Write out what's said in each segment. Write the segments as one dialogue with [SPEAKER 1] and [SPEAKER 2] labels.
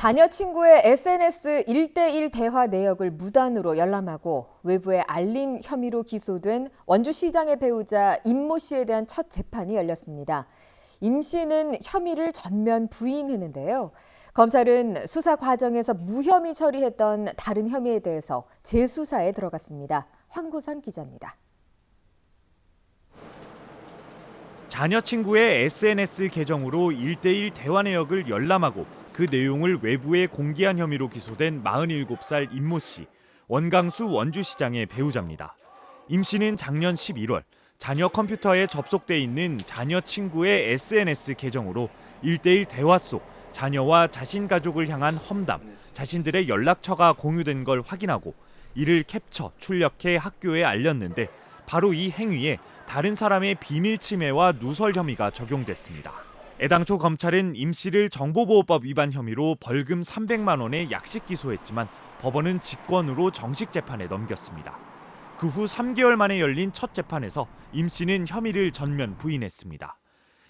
[SPEAKER 1] 자녀 친구의 SNS 1대1 대화 내역을 무단으로 열람하고 외부에 알린 혐의로 기소된 원주시장의 배우자 임모 씨에 대한 첫 재판이 열렸습니다. 임 씨는 혐의를 전면 부인했는데요. 검찰은 수사 과정에서 무혐의 처리했던 다른 혐의에 대해서 재수사에 들어갔습니다. 황구선 기자입니다.
[SPEAKER 2] 자녀 친구의 SNS 계정으로 1대1 대화 내역을 열람하고 그 내용을 외부에 공개한 혐의로 기소된 47살 임모 씨, 원광수 원주시장의 배우자입니다. 임 씨는 작년 11월 자녀 컴퓨터에 접속돼 있는 자녀 친구의 SNS 계정으로 1대1 대화 속 자녀와 자신 가족을 향한 험담, 자신들의 연락처가 공유된 걸 확인하고 이를 캡처, 출력해 학교에 알렸는데 바로 이 행위에 다른 사람의 비밀 침해와 누설 혐의가 적용됐습니다. 애당초 검찰은 임 씨를 정보보호법 위반 혐의로 벌금 300만 원에 약식 기소했지만 법원은 직권으로 정식 재판에 넘겼습니다. 그 후 3개월 만에 열린 첫 재판에서 임 씨는 혐의를 전면 부인했습니다.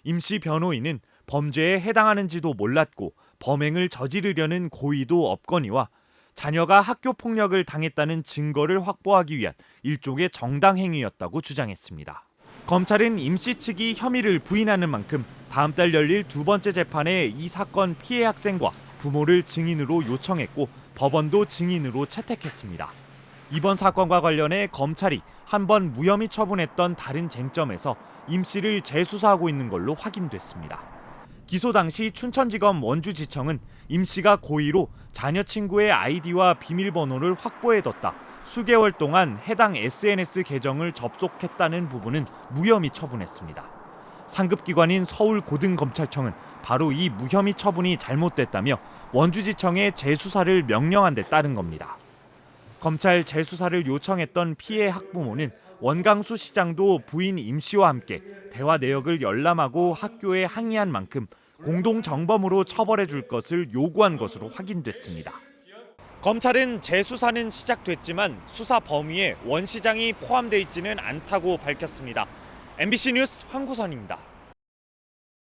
[SPEAKER 2] 임 씨 변호인은 범죄에 해당하는지도 몰랐고 범행을 저지르려는 고의도 없거니와 자녀가 학교 폭력을 당했다는 증거를 확보하기 위한 일종의 정당 행위였다고 주장했습니다. 검찰은 임 씨 측이 혐의를 부인하는 만큼 다음 달 열릴 두 번째 재판에 이 사건 피해 학생과 부모를 증인으로 요청했고 법원도 증인으로 채택했습니다. 이번 사건과 관련해 검찰이 한 번 무혐의 처분했던 다른 쟁점에서 임 씨를 재수사하고 있는 걸로 확인됐습니다. 기소 당시 춘천지검 원주지청은 임 씨가 고의로 자녀 친구의 아이디와 비밀번호를 확보해뒀다. 수개월 동안 해당 SNS 계정을 접속했다는 부분은 무혐의 처분했습니다. 상급기관인 서울고등검찰청은 바로 이 무혐의 처분이 잘못됐다며 원주지청에 재수사를 명령한 데 따른 겁니다. 검찰 재수사를 요청했던 피해 학부모는 원광수 시장도 부인 임 씨와 함께 대화 내역을 열람하고 학교에 항의한 만큼 공동정범으로 처벌해 줄 것을 요구한 것으로 확인됐습니다. 검찰은 재수사는 시작됐지만 수사 범위에 원 시장이 포함돼 있지는 않다고 밝혔습니다. MBC 뉴스 황구선입니다.